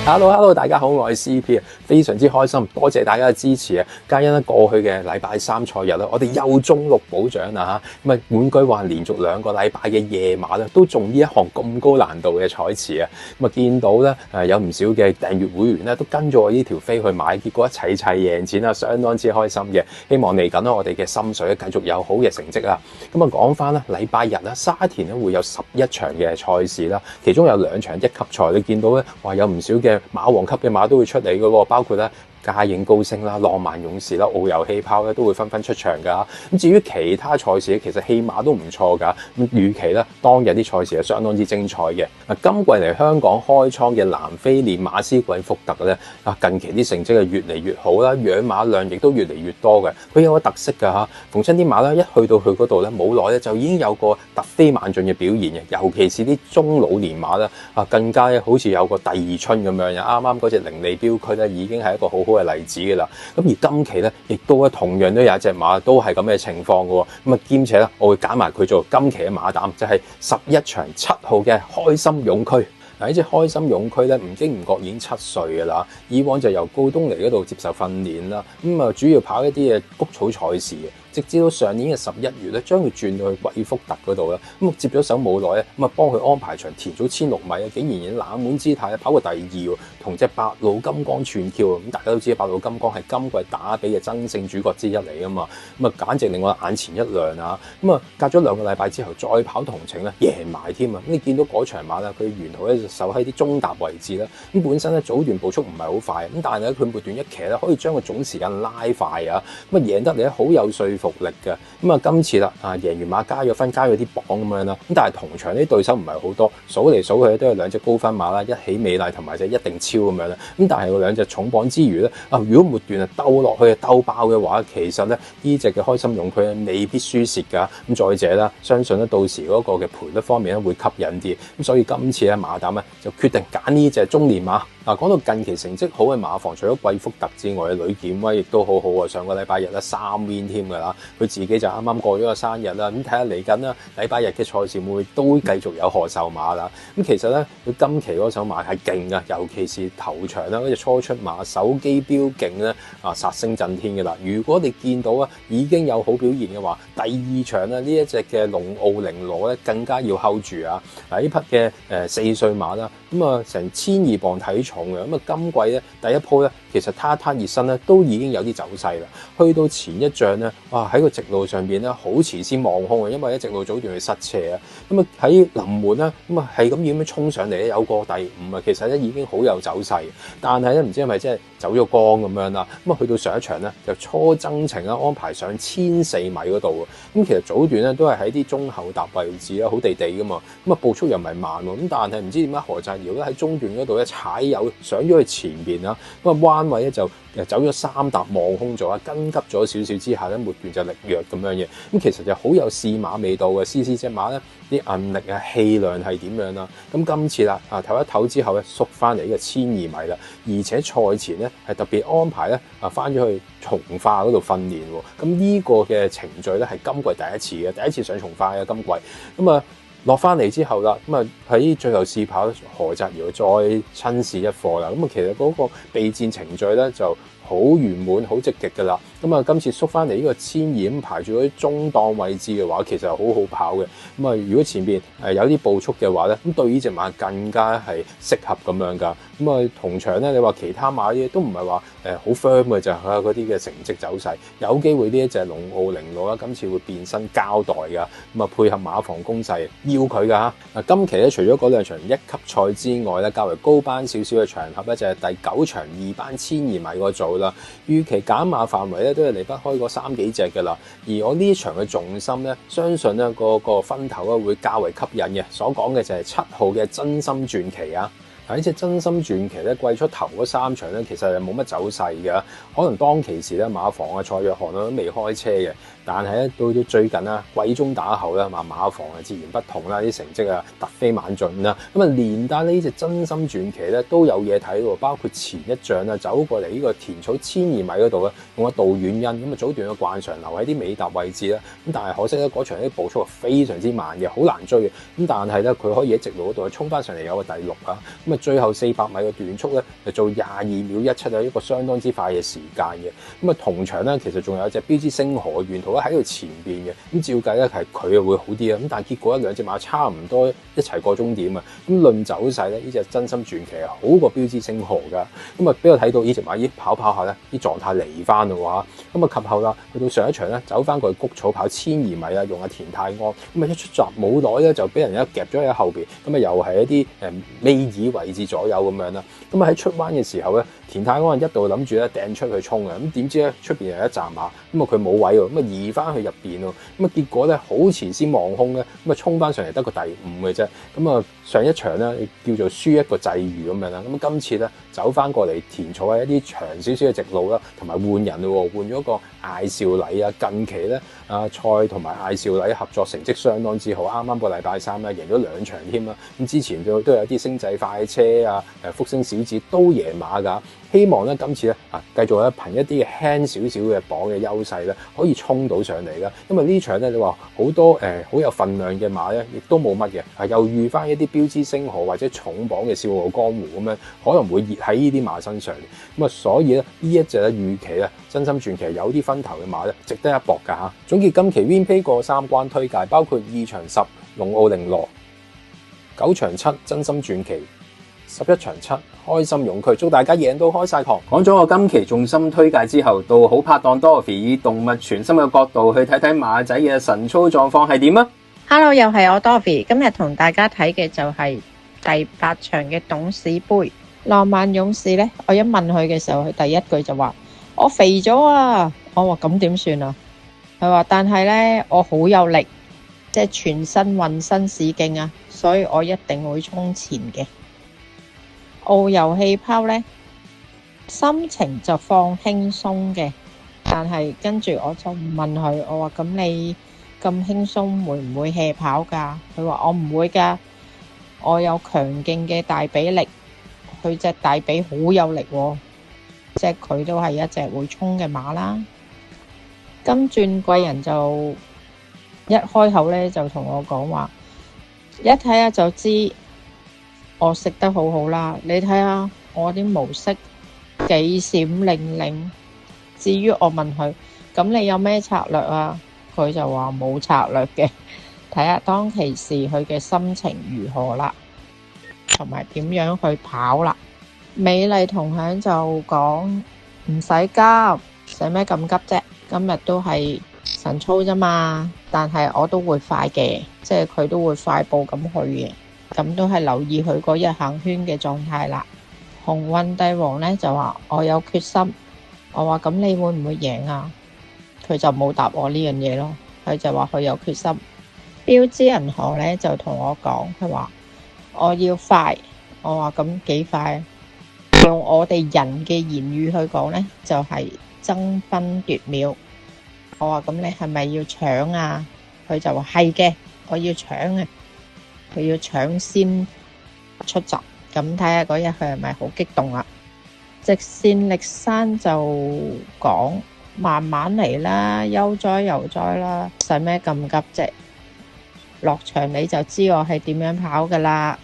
Hello，大家好，我係 CP 啊，非常之開心，多謝大家嘅支持啊！皆因咧過去嘅禮拜三賽日啦，我哋又中6保獎啦嚇，咁啊換句話，連續2個禮拜嘅夜馬咧都中呢一項咁高難度嘅賽事啊！咁啊見到咧有唔少嘅訂閱會員咧都跟咗我呢條飛去買，結果一齊贏錢啊，相當之開心嘅。希望嚟緊我哋嘅心水繼續有好嘅成績啊！咁啊講翻啦，禮拜日啦，沙田咧會有11場嘅賽事啦，其中有2場1級賽，你見到咧話有唔少嘅馬王級嘅馬都會出嚟嘅喎，包括咧嘉應高升啦、浪漫勇士啦、遨遊氣泡咧都會紛紛出場㗎。咁至於其他賽事咧，其實戲碼都唔錯㗎。咁預期咧當日啲賽事係相當之精彩嘅。今季嚟香港開倉嘅南非練馬師貴福特咧，近期啲成績係越嚟越好啦，養馬量亦都越嚟越多嘅。佢有個特色㗎嚇，逢親啲馬咧一去到佢嗰度咧冇耐咧就已經有個突飛猛進嘅表現嘅，尤其是啲中老年馬咧更加好似有個第二春咁樣。啱啱嗰隻伶俐標區咧已經係一個好好嘅例子㗎啦。咁而今期咧亦都同樣都有一隻馬都係咁嘅情況㗎喎。咁啊兼且咧我會揀埋佢做今期嘅馬膽，就係11場7號嘅開心勇區。呢隻開心勇區咧，唔經唔覺已經7歲㗎啦。以往就由告東尼嗰度接受訓練啦，主要跑一啲嘅谷草賽事嘅。直至到上年嘅11月咧，將佢轉到去貴福特嗰度啦。接咗手冇耐咧，幫佢安排場田早16米啊，竟然以冷門姿態跑過第2喎，同隻白鹿金剛串 Q 大家都知白鹿金剛係今季打比嘅爭勝主角之一嚟㗎嘛，簡直令我眼前一亮啊！隔咗2個禮拜之後再跑同程咧，贏埋添啊！你見到嗰場馬咧，佢沿途咧就守喺啲中踏位置啦。本身咧早段步速唔係好快，但係咧佢末段一騎咧可以將個總時間拉快啊！贏得嚟咧好有說服力嘅。今次啦贏完馬加咗分，加咗啲磅咁樣啦。但係同場啲對手唔係好多，數嚟數去都係2隻高分馬啦，一起美麗同埋隻一定超咁樣啦。但係嗰2隻重磅之餘咧，如果末段鬥落去鬥爆嘅話，其實咧呢隻嘅開心勇區未必輸蝕㗎。再者啦，相信咧到時嗰個嘅賠率方面咧會吸引啲。所以今次咧馬膽咧就決定揀呢隻中年馬。講到近期成績好嘅馬房，除咗貴福特之外，呂健威亦都好好啊！上個禮拜日咧3 win 添㗎啦，佢自己就啱啱過咗個生日啦。睇下嚟緊啦，禮拜日嘅賽事會都繼續有賀壽馬啦。其實咧，佢今期嗰手馬係勁㗎，尤其是頭場啦，嗰隻初出馬手機標勁咧殺聲震天㗎啦。如果你見到已經有好表現嘅話，第2場呢一隻嘅龍奧玲羅咧更加要 hold 住啊！呢匹嘅4歲馬啦，成1200磅體重嘅，今季咧第一鋪咧其實他熱身咧都已經有啲走勢啦。去到前一仗咧，喺個直路上邊咧好遲先望空啊，因為直路早段去塞車啊。喺臨門啦，係咁樣衝上嚟咧，有個第5啊，其實咧已經好有走勢，但係咧唔知係咪真係走咗光咁樣啦。去到上一場咧就初增程啦，安排上1400米嗰度喎。其實早段咧都係喺啲中後踏位置啦，好地地噶嘛。步速又唔係慢喎，但係唔知點解何澤堯咧喺中段嗰度咧踩油上咗去前邊啦，彎位咧就走咗3踏望空咗，跟急咗少少之下咧，末段就力弱咁樣嘅。其實就好有試馬味道嘅，試隻馬咧啲韌力啊氣量係點樣啦。今次啦唞一唞之後咧縮翻嚟呢個1200米啦，而且賽前咧係特別安排咧翻咗去從化嗰度訓練喎。呢個嘅程序咧係今季第一次上從化嘅今季。落翻嚟之後啦，喺最後試跑何澤堯再親試一課啦。其實嗰個備戰程序咧就好圓滿、好積極㗎啦。今次縮翻嚟呢個1200排住嗰啲中檔位置嘅話，其實係好好跑嘅。如果前邊有啲步速嘅話咧，對呢隻馬更加係適合咁樣㗎。同場咧，你話其他馬啲都唔係話好 firm 嘅，就係嗰啲嘅成績走勢，有機會呢一隻龍奧玲羅啦，今次會變身交代㗎。配合馬房攻勢，要佢㗎嚇。今期咧除咗嗰2場1級賽之外咧，較為高班少少嘅場合咧，就係第9場2班1200米嗰組啦。預期減碼範圍咧都係離不開嗰3幾隻㗎啦。而我呢場嘅重心咧，相信咧個分頭咧會較為吸引嘅。所講嘅就係7號嘅真心傳奇啊！呢隻真心傳奇咧，季初頭嗰3場咧，其實係冇乜走勢嘅，可能當其時咧馬房啊、蔡約翰都未開車嘅，但係咧到最近啦，季中打後咧，馬房啊自然不同雄啦，啲成績啊突飛猛進啦。咁啊連帶呢隻真心傳奇咧都有嘢睇喎，包括前一仗啊走過嚟呢個田草1200米嗰度咧，用咗杜遠欣咁啊早段嘅慣常留喺啲尾踏位置啦。咁但係可惜咧嗰場啲步速係非常之慢嘅，好難追嘅。咁但係咧佢可以喺直路嗰度衝翻上嚟有個第6啊。咁啊最後400米嘅段速咧就做22秒17啊，一個相當之快嘅時間嘅。咁啊同場咧其實仲有一隻標誌星河沿途咧喺佢前邊嘅，咁照計咧係佢會好啲啊。咁但係結果兩隻馬差唔多一齊過終點啊。咁論走勢咧，呢隻真心傳奇係好過標誌星河㗎。咁啊俾我睇到呢隻馬跑跑下咧，啲狀態嚟翻咯喎。咁啊及後啦，去到上一場咧走翻過去谷草跑1200米啦，用阿田泰安。咁啊一出閘冇耐咧就俾人一夾咗喺後邊，咁啊又係一啲尾二位置左右咁樣啦。咁啊喺出彎嘅時候咧，田泰安一度諗住咧掟出去衝啊，咁點知咧出邊有一站馬，咁啊佢冇位喎，咁啊移翻去入邊喎，咁啊結果咧好遲先望空咧，咁啊衝翻上嚟得個第5嘅啫。咁啊上一場咧叫做輸一個際遇咁樣啦，咁啊今次咧走翻過嚟田草喺一啲長少少嘅直路啦，同埋換人咯，換咗個艾少禮啊。近期咧蔡同埋艾少禮合作成績相當之好，啱啱個禮拜3咧贏咗2場添啦。咁之前都有啲星際快車啊、福星小子都贏馬㗎。希望咧今次咧繼續咧憑一啲輕少少嘅磅嘅優勢咧，可以衝到上嚟啦。因為呢場咧你話好多好有份量嘅馬咧，亦都冇乜嘅，又遇翻一啲標誌星河或者重磅嘅笑傲江湖咁樣，可能會熱喺呢啲馬身上嘅。咁啊，所以咧呢一隻咧預期咧真心傳奇有啲分頭嘅馬咧，值得一搏㗎嚇。總結今期 WinPay 過3關推介，包括2場10龍奧玲羅、9場7真心傳奇、11場7開心勇區，祝大家贏到開晒堂。講咗我今期重心推介之後，到好拍檔 Dorothy 以動物傳心嘅角度去睇睇馬仔嘅神操狀況係點啊 ！Hello， 又係我 Dorothy， 今日同大家睇嘅就係第8場嘅董事杯浪漫勇士呢。我一問佢嘅時候，佢第一句就話我肥咗啊！我話咁點算啊？佢話但係呢，我好有力，即係全身渾身是勁啊，所以我一定會衝前嘅。遨遊氣泡呢，心情就放輕鬆嘅，但係跟住我就問佢，我話咁你咁輕鬆會唔會 hea 跑噶？佢話我唔會噶，我有強勁嘅大髀力，佢隻大髀好有力喎，即係佢都係一隻會衝嘅馬啦。金鑽貴人就一開口呢，就同我講話，一睇下就知我食得好好啦，你睇下我啲毛色幾閃靈靈。至於我問佢，咁你有咩策略啊？佢就話冇策略嘅，睇下當其時佢嘅心情如何啦，同埋點樣去跑啦。美麗同享就講唔使急，使咩咁急啫？今日都係晨操啫嘛，但係我都會快嘅，即係佢都會快步咁去嘅。咁都係留意佢嗰日行圈嘅狀態啦。鴻運帝王呢就話我有決心，我話咁你會唔會贏啊？佢就冇答我呢樣嘢咯，佢就話佢有決心。標誌銀河呢就同我講，佢話我要快，我話咁幾快？用我哋人嘅言語去講呢，就係爭分奪秒。我話咁你係咪要搶啊？佢就話係嘅，我要搶啊！佢要搶先出閘，咁睇下嗰日佢係咪好激動啊？直線力山就講慢慢嚟啦，悠哉悠哉啦，使咩咁急啫？落場你就知我係點樣跑噶啦。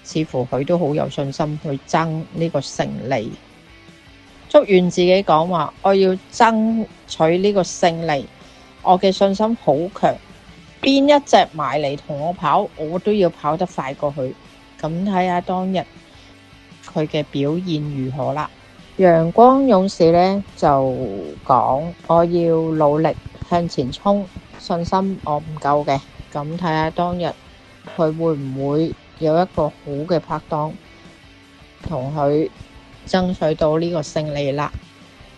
似乎佢都好有信心去爭呢個勝利。祝願自己講話，我要爭取呢個勝利，我嘅信心好強。邊一隻埋嚟同我跑，我都要跑得快過去。咁睇下當日佢嘅表現如何啦。陽光勇士呢就講我要努力向前衝，信心我唔夠嘅。咁睇下當日佢會唔會有一個好嘅拍檔同佢爭取到呢個勝利啦。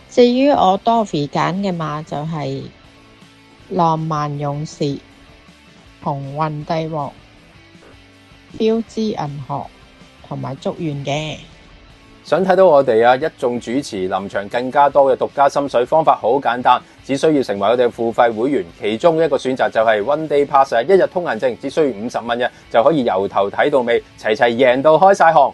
至於我 Dorothy 揀嘅馬就係浪漫勇士、鴻運帝王、標誌銀河同埋祝願嘅。想睇到我哋一眾主持臨場更加多嘅獨家心水方法，好簡單，只需要成為我哋嘅付費會員，其中一個選擇就係 One Day Pass，一日通行證，只需要50蚊啫，就可以由頭睇到尾，齊齊贏到開晒行。